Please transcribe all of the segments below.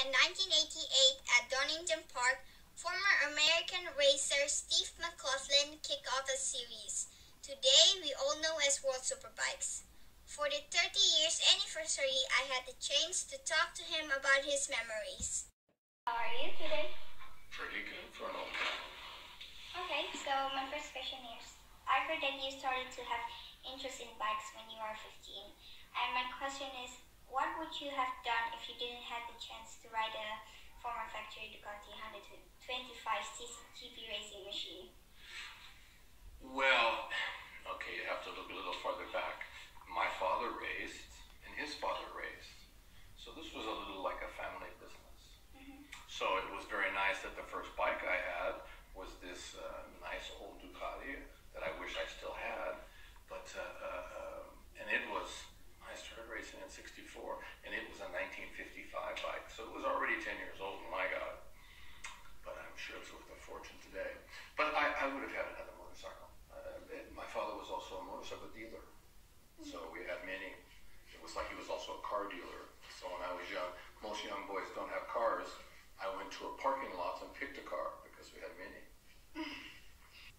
in 1988 at Donington Park, former American racer Steve McLaughlin kicked off the series, today we all know as World Superbikes. For the 30 years anniversary, I had the chance to talk to him about his memories. How are you today? Pretty good for an old guy. Okay, so my first question is, I heard that you started to have interest in bikes when you were 15. And my question is, what would you have done if you didn't have the chance to ride a former factory Ducati 125cc GP racing machine? Well, okay, you have to look a little farther back. My father raced, and his father raced. So this was a little like a family business. So it was very nice that the first bike I had was this nice old Ducati that I wish I still had. But, and it was, I started racing in '64, and it was a 1955 bike. So it was already 10 years old when I got it. But I'm sure it's worth a fortune today. But I would have had another motorcycle. My father was also a motorcycle dealer. So we had many. It was like he was also a car dealer. So when I was young, most young boys don't have cars. I went to a parking lot and picked a car because we had many.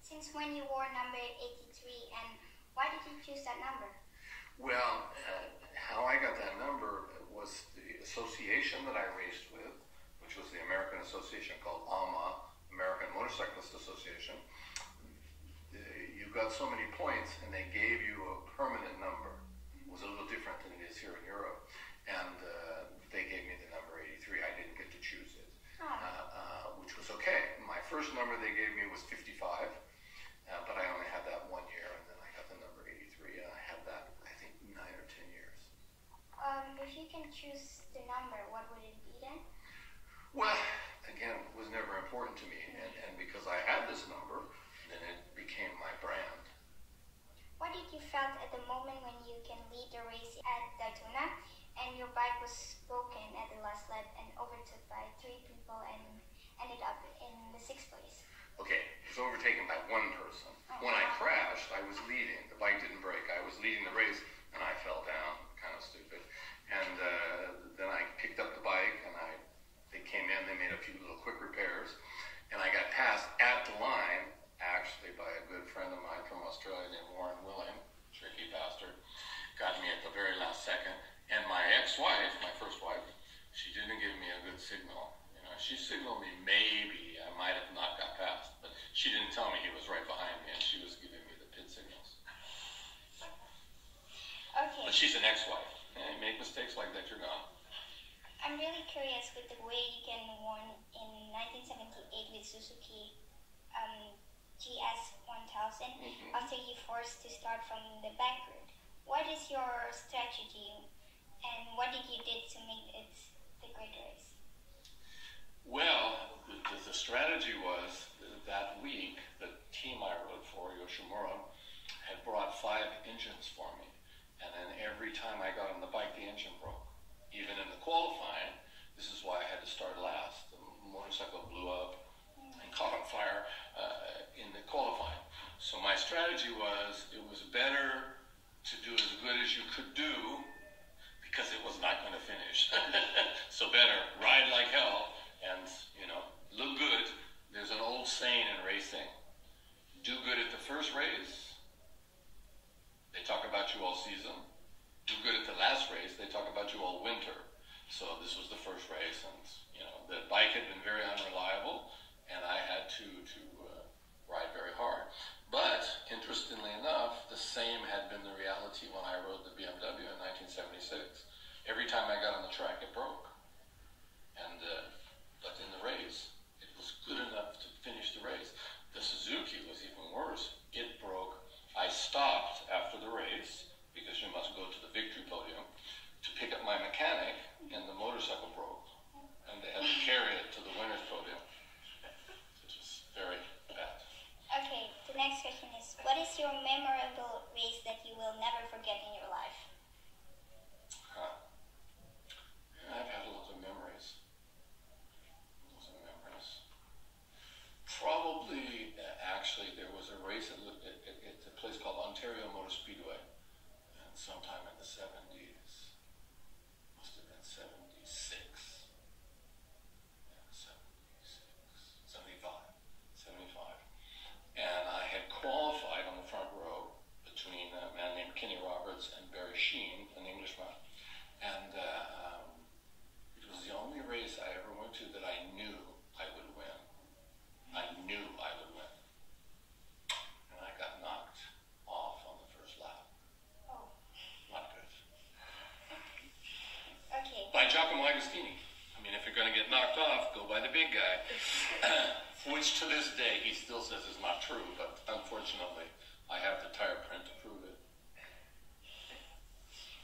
Since when you wore number 83, and why did you choose that number? Well, how I got that number was the association that I raced with, which was the American association called AMA, American Motorcyclist Association. You got so many points, and they gave you a permanent number. It was a little different than it is here in Europe. And they gave me the number 83. I didn't get to choose it, which was okay. My first number they gave me was 55, but I only had that 1 year, and then I got the number 83, and I had that, I think, 9 or 10 years. If you can choose the number, what would it be then? Well, again, it was never important to me, and because I had this number, then it became my brand. What did you felt at the moment when you can lead the race at Daytona and your bike was broken at the last lap and overtook by 3 people and ended up in the 6th place? Okay, it was overtaken by one person. When I crashed, I was leading. The bike didn't break. I was leading the race, and I fell down, kind of stupid. And then I picked up the bike, and they came in. They made a few little quick repairs, and I got passed at the line, actually by a good friend of mine from Australia named Warren Willing, tricky bastard, got me at the very last second. And my ex-wife, my first wife, she didn't give me a good signal. You know, she signaled me maybe I might have not got past, but she didn't tell me he was right behind me, and she was giving me the pit signals. Okay. But she's an ex-wife. And you make mistakes like that, you're gone. I'm really curious with the way you can won in 1978 with Suzuki GS 1000 after you forced to start from the back route. What is your strategy and what did you do to make it the great race? Well, the strategy was that week, the team I rode for, Yoshimura, had brought 5 engines for me. And then every time I got on the bike, the engine broke. Even in the qualifying, this is why I had to start last. The motorcycle blew up and caught on fire in the qualifying. So my strategy was, it was better to do as good as you could do because it was not going to finish. So better ride like hell and, you know, look good. There's an old saying in racing, do good at the first race, they talk about you all season. Do good at the last race, they talk about you all winter. So this was the first race, and, you know, the bike had been very unreliable, and I had to ride very hard. But, interestingly enough, the same had been the reality when I rode the BMW in 1976. Every time I got on the track, it broke. And, but in the race, it was good enough to finish the race. The Suzuki was even worse. It broke. I stopped after the race, because you must go to the victory podium, to pick up my mechanic, and the motorcycle broke. And they had to carry it to the winner's podium, which was very bad. Okay, the next question is, what is your memorable race that you will never forget in your life? I have Okay. By Giacomo Agostini. I mean, if you're going to get knocked off, go by the big guy. Which to this day he still says is not true, but unfortunately I have the tire print to prove it.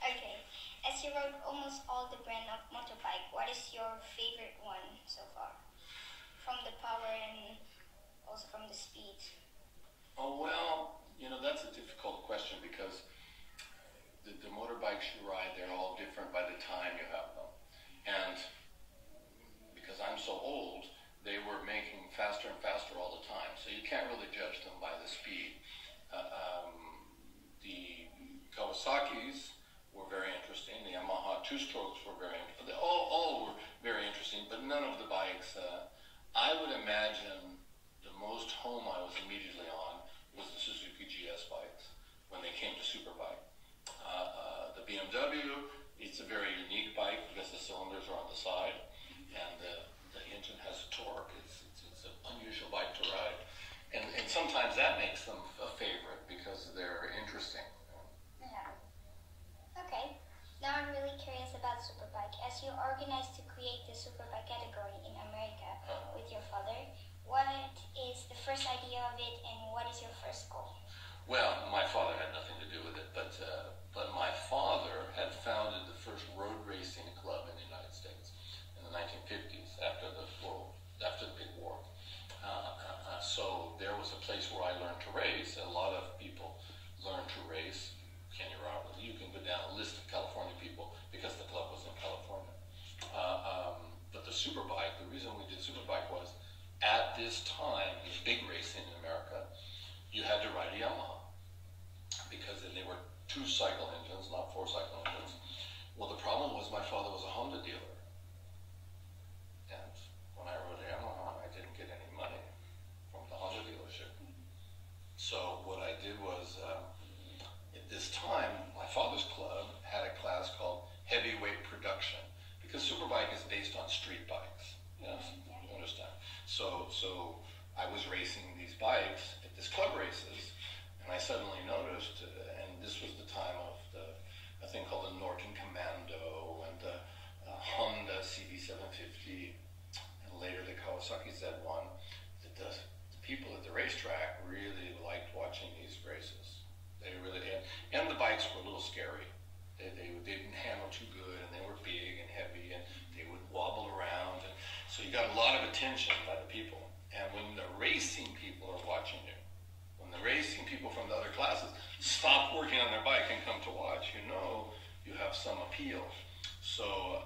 Okay. As you rode almost all the brand of motorbike, what is your favorite one so far? From the power and also from the speed. Oh, well, that's a difficult question because the motorbikes you ride, they're all different by the time you have them. And because I'm so old, they were making faster and faster all the time. So you can't really judge them by the speed. The Kawasaki's were very interesting. The Yamaha two-strokes were very interesting. All were very interesting, but none of the bikes. I would imagine the most home I was immediately on was the Suzuki GS bikes when they came to Superbike. The BMW, it's a very unique bike because the cylinders are on the side and the engine has a torque. It's an unusual bike to ride. And sometimes that makes them a favorite because they're interesting. Yeah. Okay. Now I'm really curious about Superbike. As you organized to create the Superbike category in America with your father, what is the first idea of it and what is your first goal? Well, my father had nothing to do with it, but my father had founded the first road racing club in the United States in the 1950s after the big war. So there was a place where I learned to race. A lot of people learned to race. Kenny Roberts, you can go down a list of California people because the club was in California. But the Superbike, the reason we did Superbike was at this time, in big racing in America, you had to ride a Yamaha because then they were 2-cycle engines, not 4-cycle engines. Well, the problem was my father was a Honda dealer. And when I rode a Yamaha, I didn't get any money from the Honda dealership. So what I did was, at this time, my father's club had a class called heavyweight production because Superbike is based on street bikes. Yes, you understand. So I was racing these bikes at this club races, and I suddenly noticed, and this was the time of a thing called the Norton Commando and the Honda CB750, and later the Kawasaki Z1, that the people at the racetrack really liked watching these races. They really did. And the bikes were a little scary. They didn't handle too good, and they were big and heavy, and they would wobble around. And so you got a lot of attention by the people. And when the racing people are watching you, when the racing people from the other classes stop working on their bike and come to watch, you have some appeal. So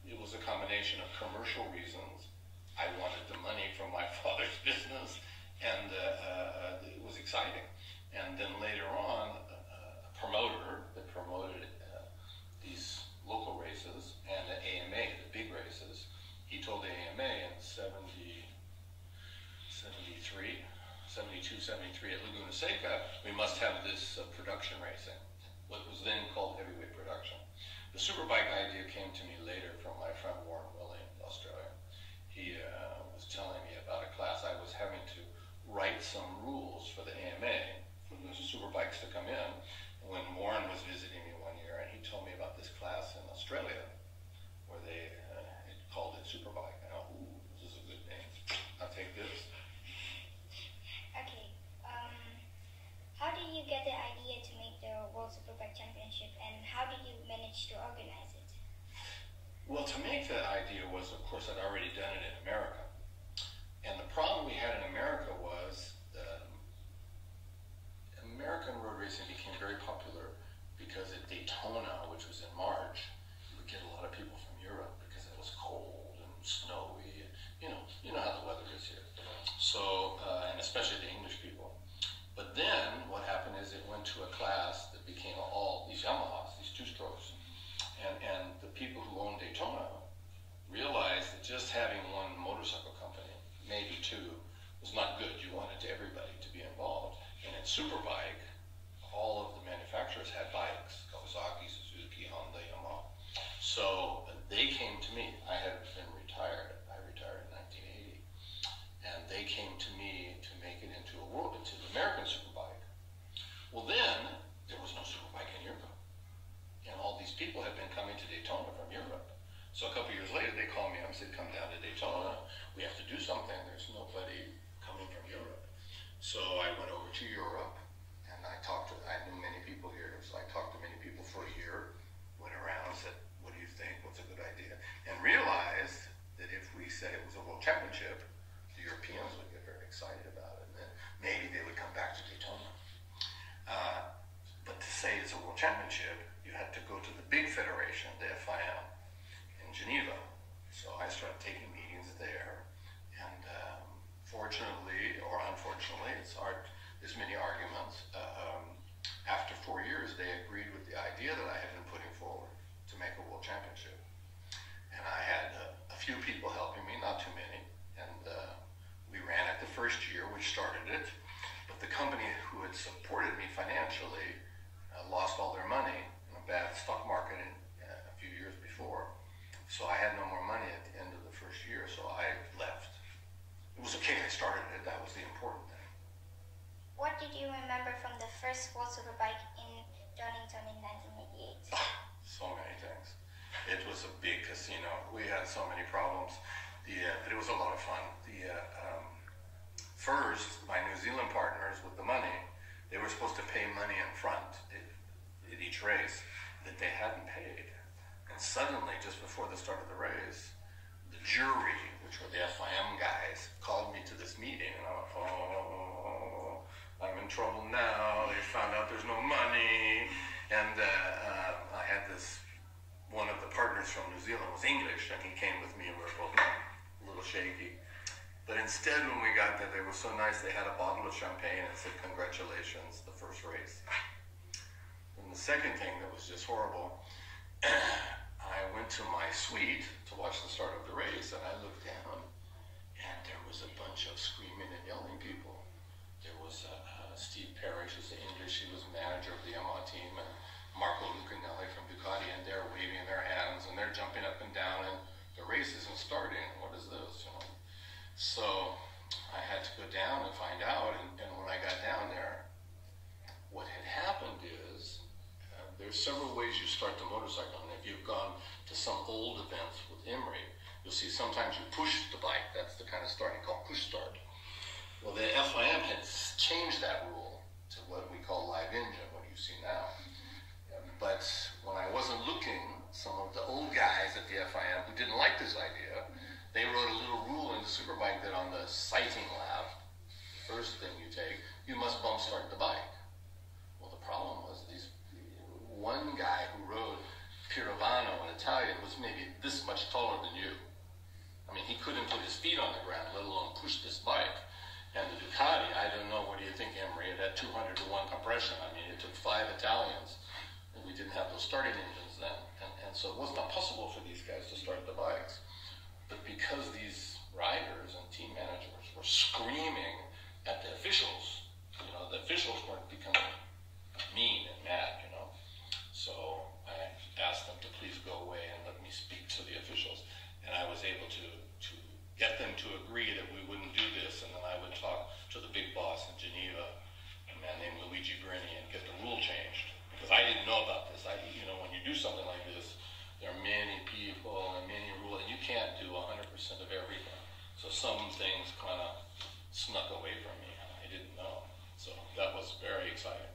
it was a combination of commercial reasons. I wanted the money from my father's business, and it was exciting. And then later on, a promoter that promoted these local races and the AMA, the big races, he told the AMA in 72, 73 at Laguna Seca, we must have this production racing, what was then called heavyweight production. The Superbike idea came to me later from my friend Warren Willing in Australia. He was telling me about a class. I was having to write some rules for the AMA, for the Superbikes to come in. And when Warren was visiting me one year, and he told me about this class in Australia, where they called it Superbike. I know, this is a good name. I'll take this. Okay. How did you get the idea to make the World Superbike Championship, and how did you manage to organize it? Well, to make that idea was, of course, I'd already done it in America. And the problem we had in America was American road racing became very popular because at Daytona, which was in March, you would get a lot of people from Europe because it was cold and snowy. And, you know how the weather is here. So, and especially the English people. But then what happened is it went to a class that became all these Yamahas, these 2-strokes. And the people who owned Daytona realized that just having one motorcycle said, come down to Daytona. We have to do something. There's nobody coming from Europe. So I went over to Europe, and I knew many people here, so I talked to many people for a year, went around, said, what do you think? What's a good idea? And realized that if we said it was a world championship, the Europeans would get very excited about it, and then maybe they would come back to Daytona. But to say it's a world championship, you had to go to the big federation, the FIM, in Geneva. So I started taking meetings there, and fortunately or unfortunately, there's many arguments. After 4 years, they agreed with the idea that I had been putting forward to make a world championship. And I had a few people helping me, not too many, and we ran it the first year, which started it. But the company who had supported me financially lost all their money in a bad stock market a few years before. So I had no more money at the end of the first year, so I left. It was okay, I started it, that was the important thing. What did you remember from the first World Superbike in Donington in 1988? So many things. It was a big casino. We had so many problems, but it was a lot of fun. First, my New Zealand partners with the money, they were supposed to pay money in front at each race that they hadn't paid. And suddenly, just before the start of the race, the jury, which were the FIM guys, called me to this meeting, and I went, oh, I'm in trouble now. They found out there's no money. And I had one of the partners from New Zealand was English, and he came with me, and we were both a little shaky. But instead, when we got there, they were so nice, they had a bottle of champagne and said, congratulations, the first race. And the second thing that was just horrible, I went to my suite to watch the start of the race, and I looked down, and there was a bunch of screaming and yelling people. There was Steve Parrish, who's the English, he was manager of the Yamaha team, and Marco Lucanelli from Ducati, and they're waving their hands, and they're jumping up and down, and the race isn't starting. What is this, you know? So I had to go down and find out, and when I got down there, what had happened is there's several ways you start the motorcycle. And if you've gone to some old events with Emery, you'll see sometimes you push the bike. That's the kind of starting called push start. Well, the FIM had changed that rule to what we call live engine, what you see now. But when I wasn't looking, some of the old guys at the FIM who didn't like this idea, they wrote a little rule in the Superbike that on the sighting lap, first thing you take, you must bump start the bike. Well, the problem was one guy who rode Pirovano, an Italian, was maybe this much taller than you. I mean, he couldn't put his feet on the ground, let alone push this bike. And the Ducati, I don't know, what do you think, Emery? It had 200 to 1 compression. I mean, it took 5 Italians, and we didn't have those starting engines then. And so it was not possible for these guys to start the bikes. But because these riders and team managers were screaming at the officials, you know, the officials weren't becoming mean and mad, you know. So I asked them to please go away and let me speak to the officials. And I was able to get them to agree that we wouldn't do this, and then I would talk to the big boss in Geneva, a man named Luigi Brini, and get the rule changed. Because I didn't know about this. You know, when you do something like this, there are many people and many rules, and you can't do 100% of everything. So some things kind of snuck away from me. I didn't know. So that was very exciting.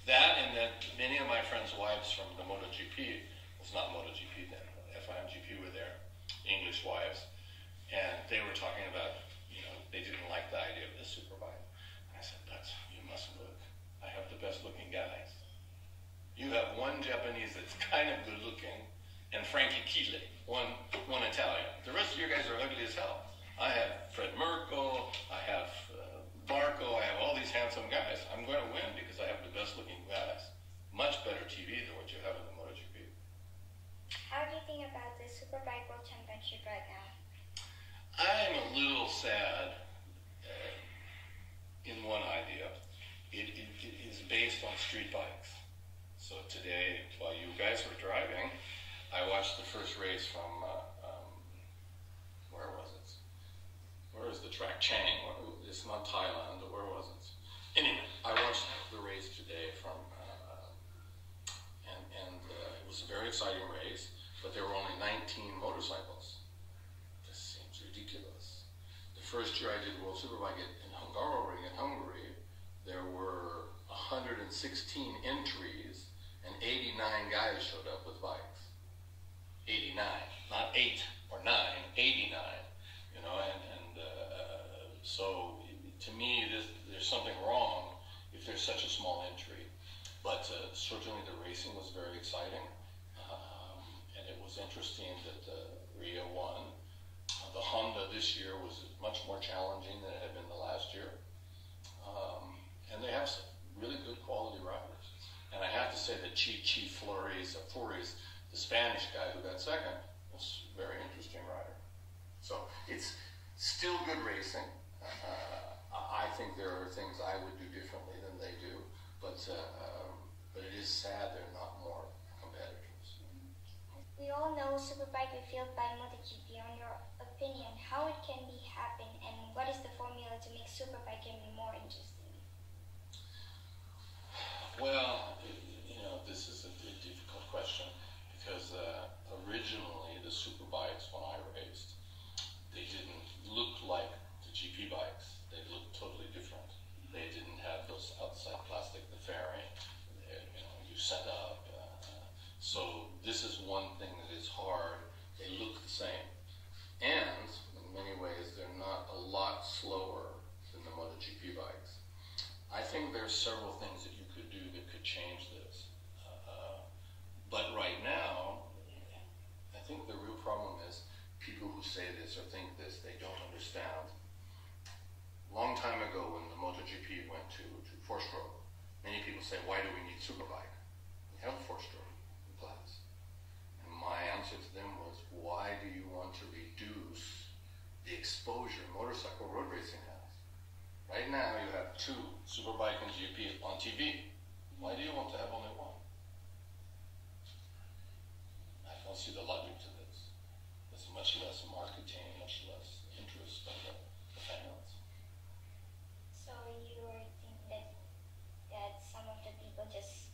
That, and then many of my friends' wives from the MotoGP, it's not MotoGP then, FIMGP were there, English wives, and they were talking about, you know, they didn't like the idea of this Superbike. And I said, but you must look. I have the best looking guys. You have one Japanese that's kind of good looking, and Frankie Keeley, one Italian. The rest of your guys are ugly as hell. I have Fred Merkel, I have Barco, I have all these handsome guys. I'm going to win because I have the best looking guys. Much better TV than what you have in the MotoGP. How do you think about the Superbike World Championship right now? I'm a little sad in one idea. It is based on street bikes. So today, while you guys were driving, I watched the first race from, where was it? Where is the track? Chang. It's not Thailand. Where was it? Anyway, I watched the race today from, and it was a very exciting race, but there were only 19 motorcycles. first year I did World Superbike in Hungary, there were 116 entries and 89 guys showed up with bikes. 89, not 8 or 9, 89. You know, so to me, there's something wrong if there's such a small entry. But certainly the racing was very exciting, and it was interesting that Rio won. The Honda this year was much more challenging than it had been the last year, and they have some really good quality riders. And I have to say that Chichi Flores, the Spanish guy who got second, was a very interesting rider. So it's still good racing. I think there are things I would do differently than they do, but it is sad they're not more competitors. We all know Superbike is fueled by MotoGP. On your opinion, how it can be happen, and what is the formula to make Superbike can be more interesting? Well, this is a difficult question because originally the Superbikes, when I raced, they didn't look like the GP bikes. They looked totally different. They didn't have those outside plastic, the fairing, you set up. So this is one thing that is hard. They look the same. And in many ways, they're not a lot slower than the MotoGP bikes. I think there's several things that you could do that could change this. But right now, I think the real problem is people who say this or think this, they don't understand. Long time ago when the MotoGP went to four-stroke, many people say, why do we need Superbike? We have a four-stroke class. And my answer to them was, why do you want to reduce the exposure motorcycle road racing has? Right now you have 2, Superbike and GP, on TV. Why do you want to have only one? I don't see the logic to this. There's much less marketing, much less interest by the fans. So you think that some of the people just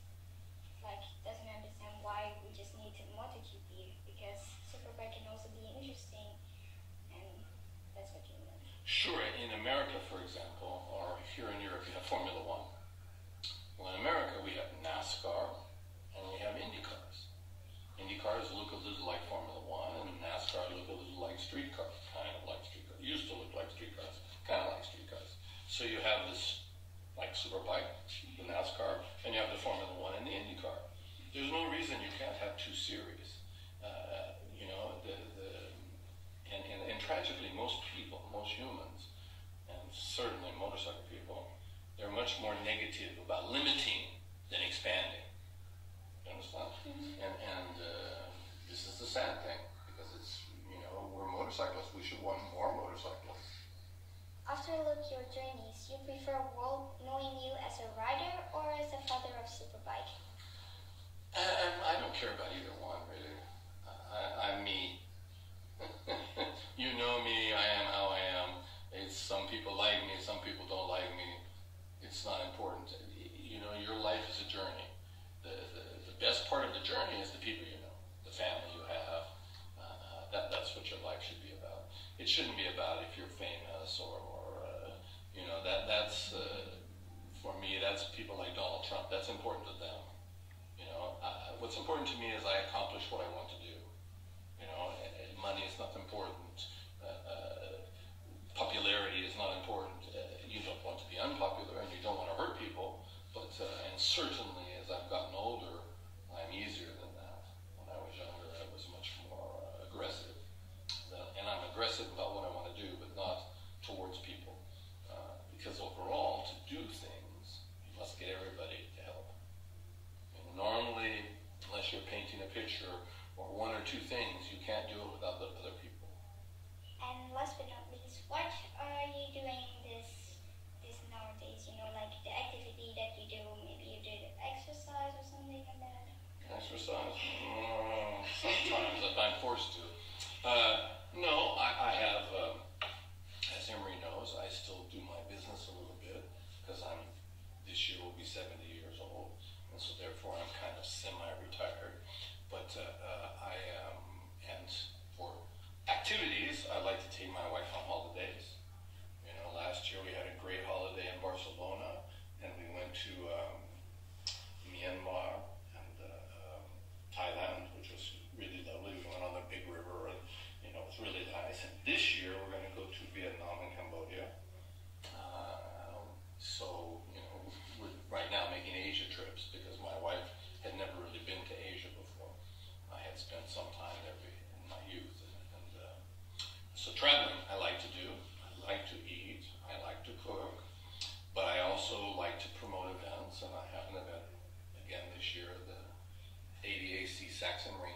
doesn't understand why we just need to MotoGP, because Superbike can also be interesting, and that's what you mean. Sure. In America, for example, or here in Europe, you have Formula One. Well, in America, we have NASCAR and we have Indy cars. Indy cars look a little like Formula One, and NASCAR look a little like street cars, kind of like street cars. Used to look like street cars, kind of like street cars. So you have this, like Superbike, the NASCAR, and you have the Formula One and the Indy car. There's no reason you can't have 2 series. And tragically, most people, most humans, and certainly motorcycle people, they're much more negative about limiting than expanding. You understand? Mm-hmm. And this is the sad thing, because it's, we're motorcyclists. We should want more motorcyclists. After look your journeys, you prefer world knowing you as a rider or as a father of Superbike? I don't care about either one, really. I'm me. You know me, I am how I am. Some people like me, some people don't like me. It's not important. Your life is a journey. The best part of the journey is the people you know, the family you have. That's what your life should be about. It shouldn't be about if you're famous or that's for me, that's people like Donald Trump. That's important to them. What's important to me is I accomplish what I want to do. Money is not important. Popularity is not important. You don't want to be unpopular and you don't want to hurt people. But and certainly as I've gotten older, I'm easier than that. When I was younger, I was much more aggressive. And I'm aggressive about what I want to do, but not towards people. Because overall, to do things, you must get everybody to help. Normally, unless you're painting a picture or Saxon Marine